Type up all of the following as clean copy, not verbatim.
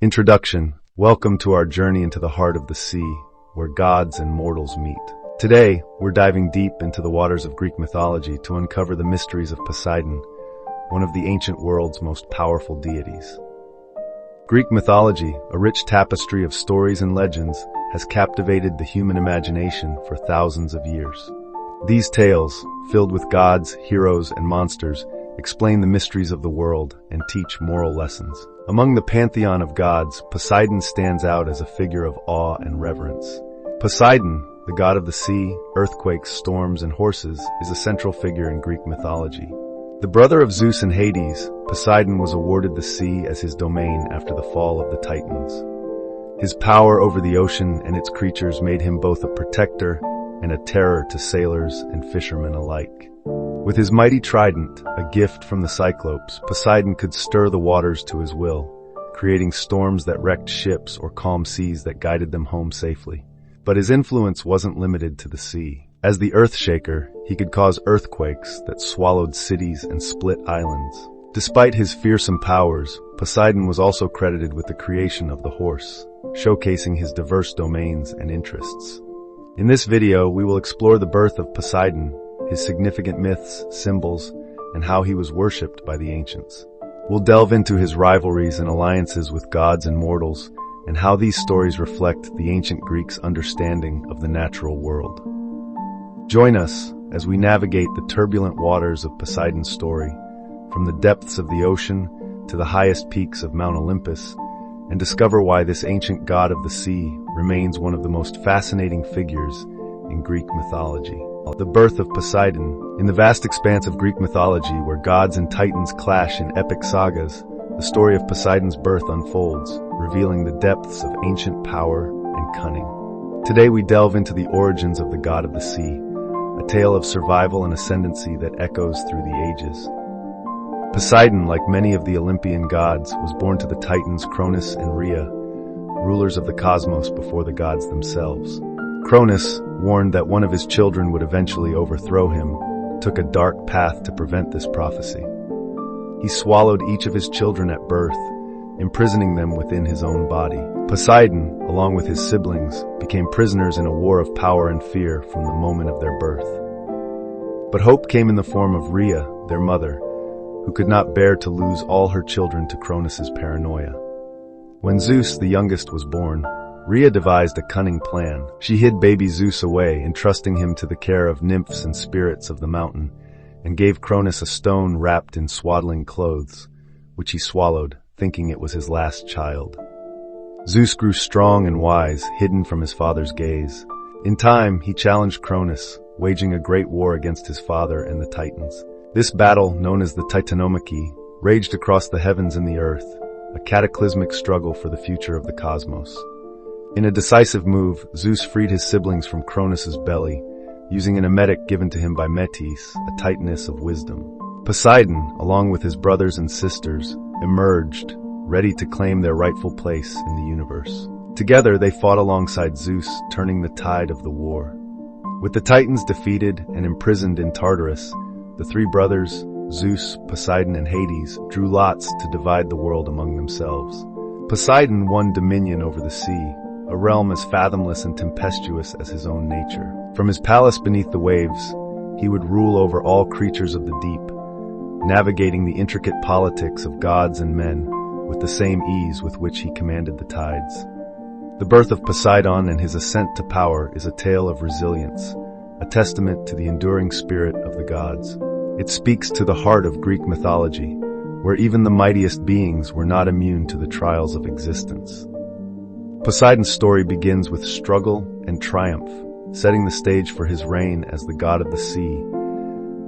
Introduction. Welcome to our journey into the heart of the sea, where gods and mortals meet. Today, we're diving deep into the waters of Greek mythology to uncover the mysteries of Poseidon, one of the ancient world's most powerful deities. Greek mythology, a rich tapestry of stories and legends, has captivated the human imagination for thousands of years. These tales, filled with gods, heroes, and monsters, explain the mysteries of the world and teach moral lessons. Among the pantheon of gods, Poseidon stands out as a figure of awe and reverence. Poseidon, the god of the sea, earthquakes, storms, and horses, is a central figure in Greek mythology. The brother of Zeus and Hades, Poseidon was awarded the sea as his domain after the fall of the Titans. His power over the ocean and its creatures made him both a protector and a terror to sailors and fishermen alike. With his mighty trident, a gift from the Cyclopes, Poseidon could stir the waters to his will, creating storms that wrecked ships or calm seas that guided them home safely. But his influence wasn't limited to the sea. As the Earthshaker, he could cause earthquakes that swallowed cities and split islands. Despite his fearsome powers, Poseidon was also credited with the creation of the horse, showcasing his diverse domains and interests. In this video, we will explore the birth of Poseidon, his significant myths, symbols, and how he was worshipped by the ancients. We'll delve into his rivalries and alliances with gods and mortals, and how these stories reflect the ancient Greeks' understanding of the natural world. Join us as we navigate the turbulent waters of Poseidon's story, from the depths of the ocean to the highest peaks of Mount Olympus, and discover why this ancient god of the sea remains one of the most fascinating figures in Greek mythology. The birth of Poseidon. In the vast expanse of Greek mythology, where gods and titans clash in epic sagas, the story of Poseidon's birth unfolds, revealing the depths of ancient power and cunning. Today we delve into the origins of the god of the sea, a tale of survival and ascendancy that echoes through the ages. Poseidon, like many of the Olympian gods, was born to the titans Cronus and Rhea, rulers of the cosmos before the gods themselves. Cronus, warned that one of his children would eventually overthrow him, took a dark path to prevent this prophecy. He swallowed each of his children at birth, imprisoning them within his own body. Poseidon, along with his siblings, became prisoners in a war of power and fear from the moment of their birth. But hope came in the form of Rhea, their mother, who could not bear to lose all her children to Cronus's paranoia. When Zeus, the youngest, was born, Rhea devised a cunning plan. She hid baby Zeus away, entrusting him to the care of nymphs and spirits of the mountain, and gave Cronus a stone wrapped in swaddling clothes, which he swallowed, thinking it was his last child. Zeus grew strong and wise, hidden from his father's gaze. In time, he challenged Cronus, waging a great war against his father and the Titans. This battle, known as the Titanomachy, raged across the heavens and the earth, a cataclysmic struggle for the future of the cosmos. In a decisive move, Zeus freed his siblings from Cronus's belly, using an emetic given to him by Metis, a titaness of wisdom. Poseidon, along with his brothers and sisters, emerged, ready to claim their rightful place in the universe. Together, they fought alongside Zeus, turning the tide of the war. With the Titans defeated and imprisoned in Tartarus, the three brothers, Zeus, Poseidon, and Hades, drew lots to divide the world among themselves. Poseidon won dominion over the sea, a realm as fathomless and tempestuous as his own nature. From his palace beneath the waves, he would rule over all creatures of the deep, navigating the intricate politics of gods and men with the same ease with which he commanded the tides. The birth of Poseidon and his ascent to power is a tale of resilience, a testament to the enduring spirit of the gods. It speaks to the heart of Greek mythology, where even the mightiest beings were not immune to the trials of existence. Poseidon's story begins with struggle and triumph, setting the stage for his reign as the god of the sea,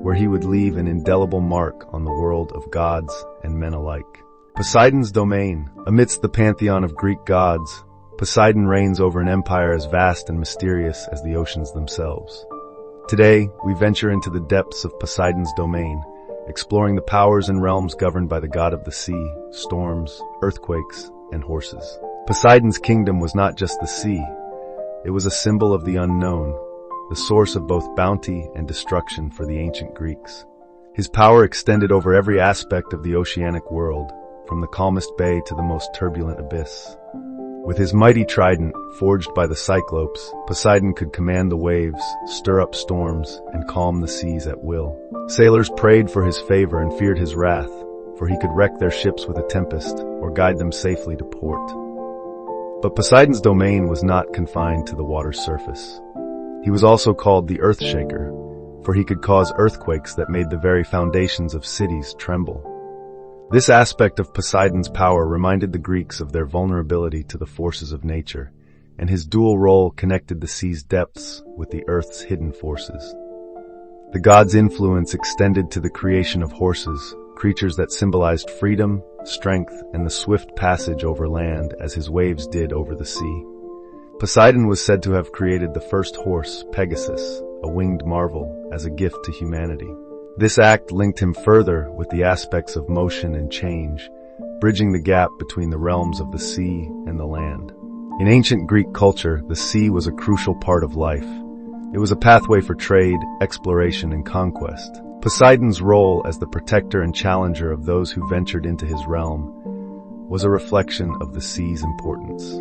where he would leave an indelible mark on the world of gods and men alike. Poseidon's domain. Amidst the pantheon of Greek gods, Poseidon reigns over an empire as vast and mysterious as the oceans themselves. Today, we venture into the depths of Poseidon's domain, exploring the powers and realms governed by the god of the sea, storms, earthquakes, and horses. Poseidon's kingdom was not just the sea. It was a symbol of the unknown, the source of both bounty and destruction for the ancient Greeks. His power extended over every aspect of the oceanic world, from the calmest bay to the most turbulent abyss. With his mighty trident, forged by the Cyclopes, Poseidon could command the waves, stir up storms, and calm the seas at will. Sailors prayed for his favor and feared his wrath, for he could wreck their ships with a tempest or guide them safely to port. But Poseidon's domain was not confined to the water's surface. He was also called the Earthshaker, for he could cause earthquakes that made the very foundations of cities tremble. This aspect of Poseidon's power reminded the Greeks of their vulnerability to the forces of nature, and his dual role connected the sea's depths with the earth's hidden forces. The god's influence extended to the creation of horses, creatures that symbolized freedom, strength, and the swift passage over land as his waves did over the sea. Poseidon was said to have created the first horse, Pegasus, a winged marvel, as a gift to humanity. This act linked him further with the aspects of motion and change, bridging the gap between the realms of the sea and the land. In ancient Greek culture, the sea was a crucial part of life. It was a pathway for trade, exploration, and conquest. Poseidon's role as the protector and challenger of those who ventured into his realm was a reflection of the sea's importance.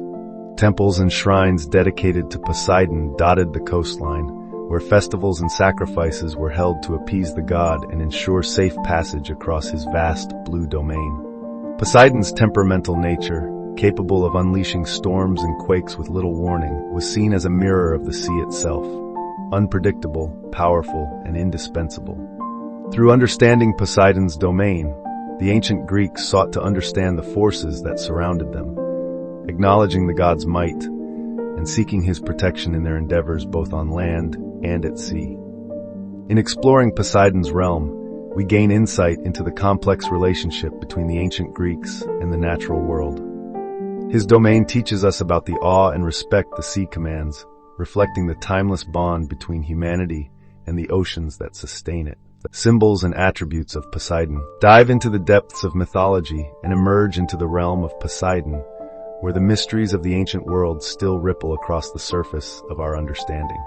Temples and shrines dedicated to Poseidon dotted the coastline, where festivals and sacrifices were held to appease the god and ensure safe passage across his vast blue domain. Poseidon's temperamental nature, capable of unleashing storms and quakes with little warning, was seen as a mirror of the sea itself, unpredictable, powerful, and indispensable. Through understanding Poseidon's domain, the ancient Greeks sought to understand the forces that surrounded them, acknowledging the god's might and seeking his protection in their endeavors both on land and at sea. In exploring Poseidon's realm, we gain insight into the complex relationship between the ancient Greeks and the natural world. His domain teaches us about the awe and respect the sea commands, reflecting the timeless bond between humanity and the oceans that sustain it. Symbols and attributes of Poseidon. Dive into the depths of mythology and emerge into the realm of Poseidon, where the mysteries of the ancient world still ripple across the surface of our understanding.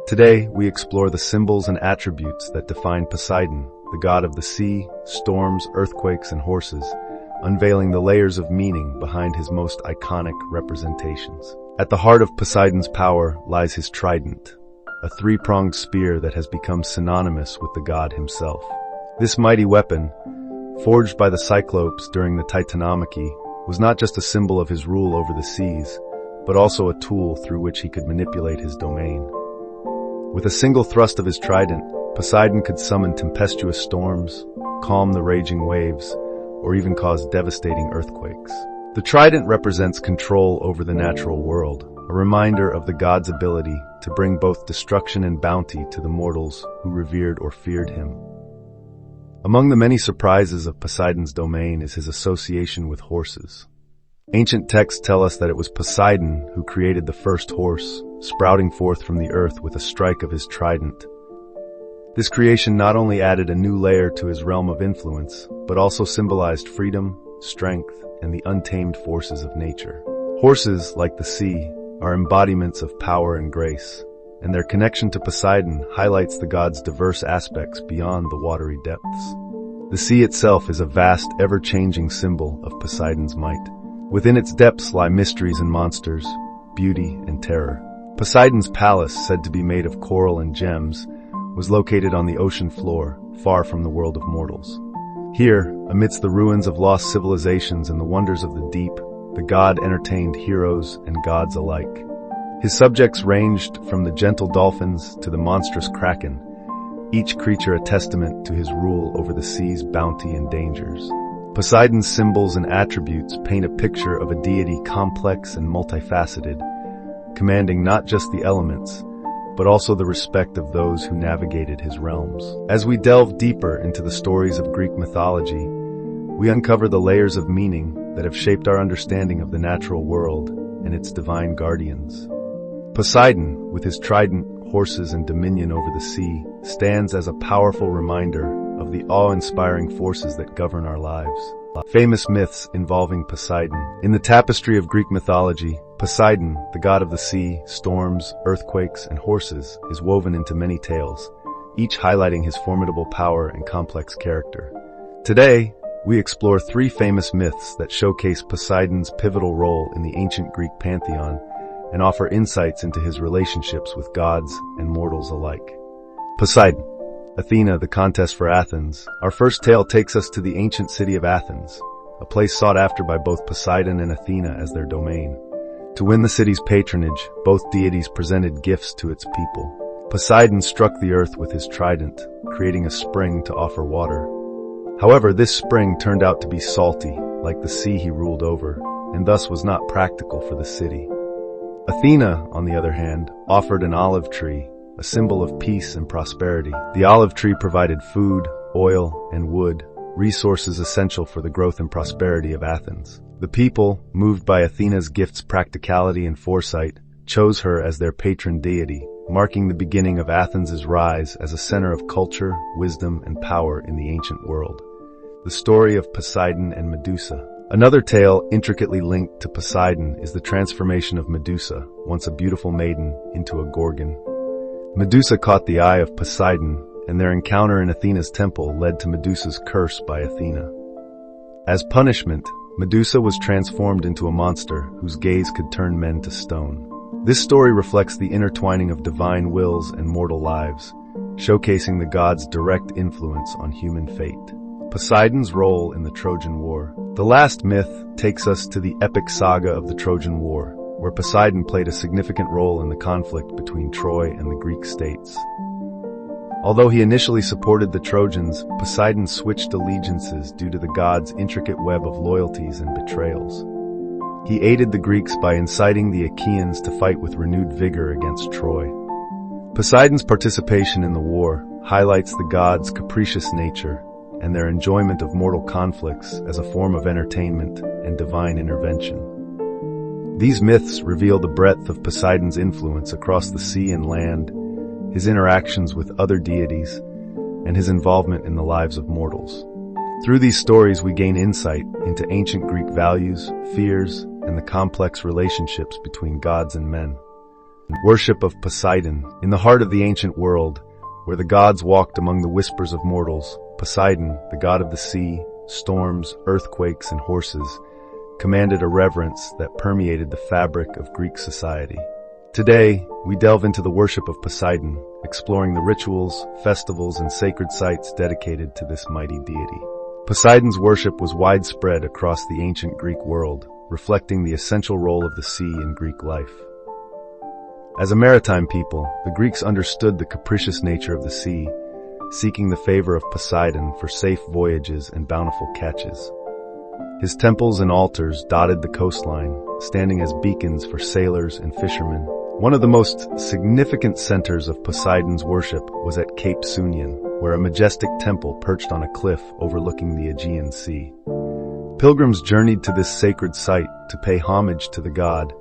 Today, we explore the symbols and attributes that define Poseidon, the god of the sea, storms, earthquakes, and horses, unveiling the layers of meaning behind his most iconic representations. At the heart of Poseidon's power lies his trident, a three-pronged spear that has become synonymous with the god himself. This mighty weapon, forged by the Cyclopes during the Titanomachy, was not just a symbol of his rule over the seas, but also a tool through which he could manipulate his domain. With a single thrust of his trident, Poseidon could summon tempestuous storms, calm the raging waves, or even cause devastating earthquakes. The trident represents control over the natural world, a reminder of the god's ability to bring both destruction and bounty to the mortals who revered or feared him. Among the many surprises of Poseidon's domain is his association with horses. Ancient texts tell us that it was Poseidon who created the first horse, sprouting forth from the earth with a strike of his trident. This creation not only added a new layer to his realm of influence, but also symbolized freedom, strength, and the untamed forces of nature. Horses, like the sea, are embodiments of power and grace, and their connection to Poseidon highlights the god's diverse aspects beyond the watery depths. The sea itself is a vast, ever-changing symbol of Poseidon's might. Within its depths lie mysteries and monsters, beauty and terror. Poseidon's palace, said to be made of coral and gems, was located on the ocean floor, far from the world of mortals. Here, amidst the ruins of lost civilizations and the wonders of the deep, the god entertained heroes and gods alike. His subjects ranged from the gentle dolphins to the monstrous kraken, each creature a testament to his rule over the sea's bounty and dangers. Poseidon's symbols and attributes paint a picture of a deity complex and multifaceted, commanding not just the elements, but also the respect of those who navigated his realms. As we delve deeper into the stories of Greek mythology, we uncover the layers of meaning that have shaped our understanding of the natural world and its divine guardians. Poseidon, with his trident, horses, and dominion over the sea, stands as a powerful reminder of the awe-inspiring forces that govern our lives. Famous myths involving Poseidon. In the tapestry of Greek mythology, Poseidon, the god of the sea, storms, earthquakes, and horses, is woven into many tales, each highlighting his formidable power and complex character. Today, we explore three famous myths that showcase Poseidon's pivotal role in the ancient Greek pantheon and offer insights into his relationships with gods and mortals alike. Poseidon, Athena, the contest for Athens. Our first tale takes us to the ancient city of Athens, a place sought after by both Poseidon and Athena as their domain. To win the city's patronage, both deities presented gifts to its people. Poseidon struck the earth with his trident, creating a spring to offer water. However, this spring turned out to be salty, like the sea he ruled over, and thus was not practical for the city. Athena, on the other hand, offered an olive tree, a symbol of peace and prosperity. The olive tree provided food, oil, and wood, resources essential for the growth and prosperity of Athens. The people, moved by Athena's gifts' practicality and foresight, chose her as their patron deity, marking the beginning of Athens' rise as a center of culture, wisdom, and power in the ancient world. The story of Poseidon and Medusa. Another tale intricately linked to Poseidon is the transformation of Medusa, once a beautiful maiden, into a gorgon. Medusa caught the eye of Poseidon, and their encounter in Athena's temple led to Medusa's curse by Athena. As punishment, Medusa was transformed into a monster whose gaze could turn men to stone. This story reflects the intertwining of divine wills and mortal lives, showcasing the gods' direct influence on human fate. Poseidon's role in the Trojan War. The last myth takes us to the epic saga of the Trojan War, where Poseidon played a significant role in the conflict between Troy and the Greek states. Although he initially supported the Trojans, Poseidon switched allegiances due to the gods' intricate web of loyalties and betrayals. He aided the Greeks by inciting the Achaeans to fight with renewed vigor against Troy. Poseidon's participation in the war highlights the gods' capricious nature and their enjoyment of mortal conflicts as a form of entertainment and divine intervention. These myths reveal the breadth of Poseidon's influence across the sea and land, his interactions with other deities, and his involvement in the lives of mortals. Through these stories, we gain insight into ancient Greek values, fears, and the complex relationships between gods and men. Worship of Poseidon. In the heart of the ancient world, where the gods walked among the whispers of mortals, Poseidon, the god of the sea, storms, earthquakes, and horses, commanded a reverence that permeated the fabric of Greek society. Today, we delve into the worship of Poseidon, exploring the rituals, festivals, and sacred sites dedicated to this mighty deity. Poseidon's worship was widespread across the ancient Greek world, reflecting the essential role of the sea in Greek life. As a maritime people, the Greeks understood the capricious nature of the sea, seeking the favor of Poseidon for safe voyages and bountiful catches. His temples and altars dotted the coastline, standing as beacons for sailors and fishermen. One of the most significant centers of Poseidon's worship was at Cape Sunion, where a majestic temple perched on a cliff overlooking the Aegean Sea. Pilgrims journeyed to this sacred site to pay homage to the god,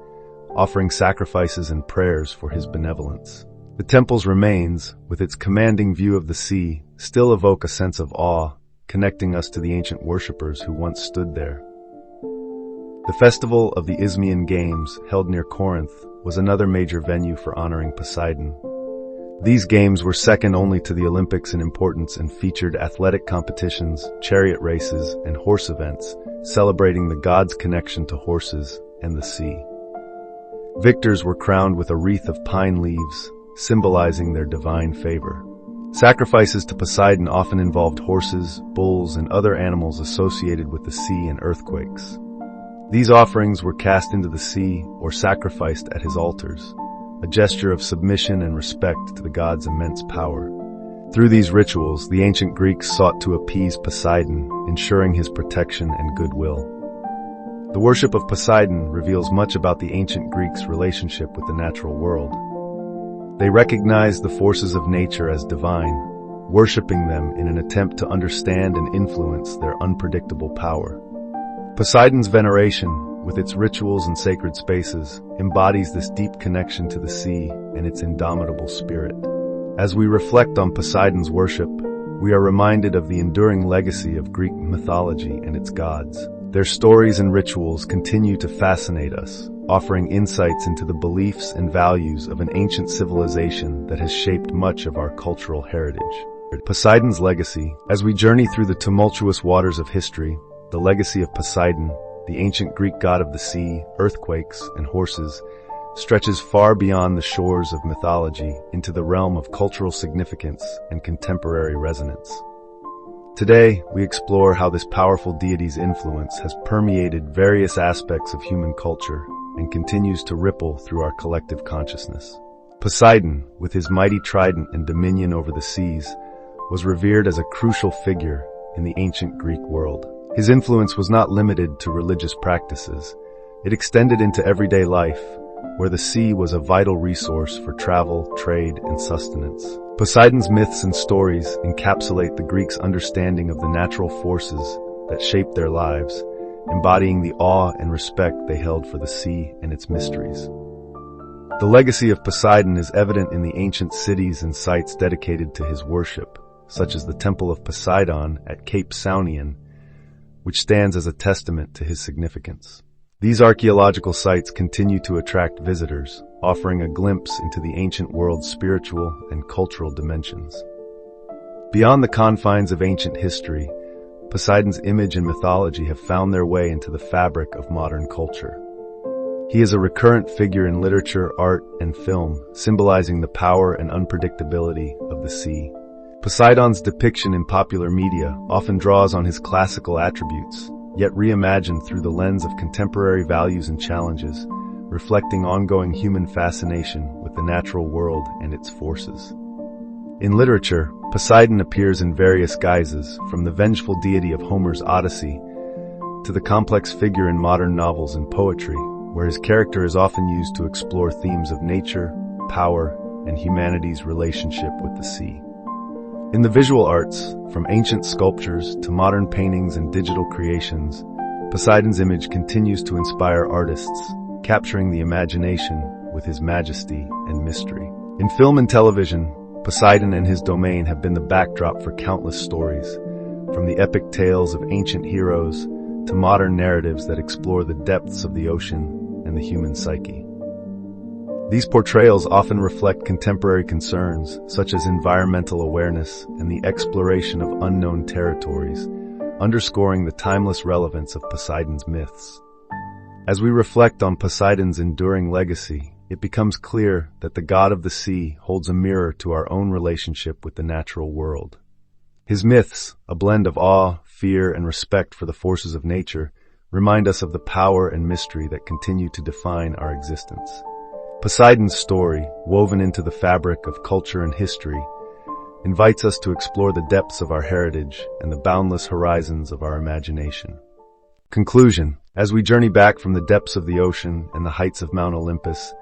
offering sacrifices and prayers for his benevolence. The temple's remains, with its commanding view of the sea, still evoke a sense of awe, connecting us to the ancient worshippers who once stood there. The festival of the Isthmian Games, held near Corinth, was another major venue for honoring Poseidon. These games were second only to the Olympics in importance and featured athletic competitions, chariot races, and horse events, celebrating the gods' connection to horses and the sea. Victors were crowned with a wreath of pine leaves, symbolizing their divine favor. Sacrifices to Poseidon often involved horses, bulls, and other animals associated with the sea and earthquakes. These offerings were cast into the sea or sacrificed at his altars, a gesture of submission and respect to the god's immense power. Through these rituals, the ancient Greeks sought to appease Poseidon, ensuring his protection and goodwill. The worship of Poseidon reveals much about the ancient Greeks' relationship with the natural world. They recognized the forces of nature as divine, worshiping them in an attempt to understand and influence their unpredictable power. Poseidon's veneration, with its rituals and sacred spaces, embodies this deep connection to the sea and its indomitable spirit. As we reflect on Poseidon's worship, we are reminded of the enduring legacy of Greek mythology and its gods. Their stories and rituals continue to fascinate us, offering insights into the beliefs and values of an ancient civilization that has shaped much of our cultural heritage. Poseidon's legacy. As we journey through the tumultuous waters of history, the legacy of Poseidon, the ancient Greek god of the sea, earthquakes, and horses, stretches far beyond the shores of mythology into the realm of cultural significance and contemporary resonance. Today, we explore how this powerful deity's influence has permeated various aspects of human culture and continues to ripple through our collective consciousness. Poseidon, with his mighty trident and dominion over the seas, was revered as a crucial figure in the ancient Greek world. His influence was not limited to religious practices. It extended into everyday life, where the sea was a vital resource for travel, trade, and sustenance. Poseidon's myths and stories encapsulate the Greeks' understanding of the natural forces that shaped their lives, embodying the awe and respect they held for the sea and its mysteries. The legacy of Poseidon is evident in the ancient cities and sites dedicated to his worship, such as the Temple of Poseidon at Cape Saunion, which stands as a testament to his significance. These archaeological sites continue to attract visitors, offering a glimpse into the ancient world's spiritual and cultural dimensions. Beyond the confines of ancient history, Poseidon's image and mythology have found their way into the fabric of modern culture. He is a recurrent figure in literature, art, and film, symbolizing the power and unpredictability of the sea. Poseidon's depiction in popular media often draws on his classical attributes, yet reimagined through the lens of contemporary values and challenges, reflecting ongoing human fascination with the natural world and its forces. In literature, Poseidon appears in various guises, from the vengeful deity of Homer's Odyssey to the complex figure in modern novels and poetry, where his character is often used to explore themes of nature, power, and humanity's relationship with the sea. In the visual arts, from ancient sculptures to modern paintings and digital creations, Poseidon's image continues to inspire artists, capturing the imagination with his majesty and mystery. In film and television, Poseidon and his domain have been the backdrop for countless stories, from the epic tales of ancient heroes to modern narratives that explore the depths of the ocean and the human psyche. These portrayals often reflect contemporary concerns, such as environmental awareness and the exploration of unknown territories, underscoring the timeless relevance of Poseidon's myths. As we reflect on Poseidon's enduring legacy, it becomes clear that the god of the sea holds a mirror to our own relationship with the natural world. His myths, a blend of awe, fear, and respect for the forces of nature, remind us of the power and mystery that continue to define our existence. Poseidon's story, woven into the fabric of culture and history, invites us to explore the depths of our heritage and the boundless horizons of our imagination. Conclusion. As we journey back from the depths of the ocean and the heights of Mount Olympus,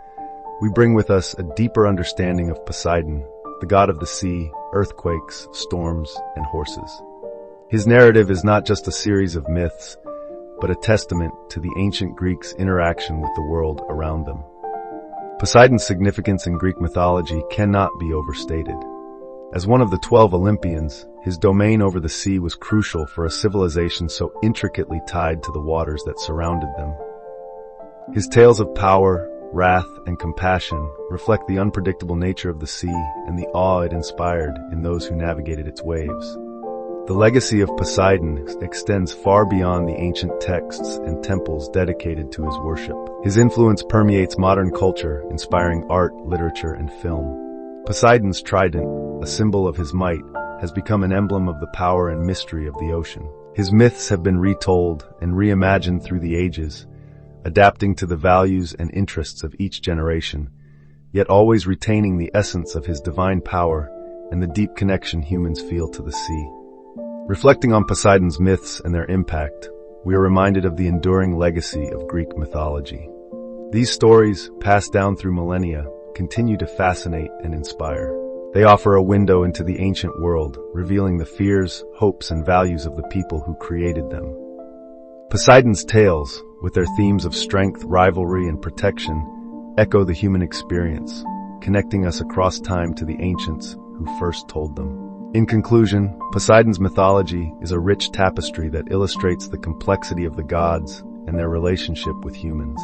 we bring with us a deeper understanding of Poseidon, the god of the sea, earthquakes, storms, and horses. His narrative is not just a series of myths, but a testament to the ancient Greeks' interaction with the world around them. Poseidon's significance in Greek mythology cannot be overstated. As one of the 12 Olympians, his domain over the sea was crucial for a civilization so intricately tied to the waters that surrounded them. His tales of power, wrath, and compassion reflect the unpredictable nature of the sea and the awe it inspired in those who navigated its waves. The legacy of Poseidon extends far beyond the ancient texts and temples dedicated to his worship. His influence permeates modern culture, inspiring art, literature, and film. Poseidon's trident, a symbol of his might, has become an emblem of the power and mystery of the ocean. His myths have been retold and reimagined through the ages, adapting to the values and interests of each generation, yet always retaining the essence of his divine power and the deep connection humans feel to the sea. Reflecting on Poseidon's myths and their impact, we are reminded of the enduring legacy of Greek mythology. These stories, passed down through millennia, continue to fascinate and inspire. They offer a window into the ancient world, revealing the fears, hopes, and values of the people who created them. Poseidon's tales, with their themes of strength, rivalry, and protection, echo the human experience, connecting us across time to the ancients who first told them. In conclusion, Poseidon's mythology is a rich tapestry that illustrates the complexity of the gods and their relationship with humans.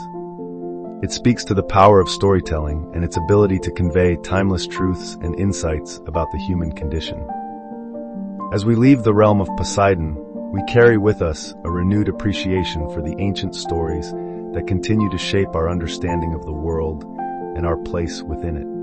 It speaks to the power of storytelling and its ability to convey timeless truths and insights about the human condition. As we leave the realm of Poseidon, we carry with us a renewed appreciation for the ancient stories that continue to shape our understanding of the world and our place within it.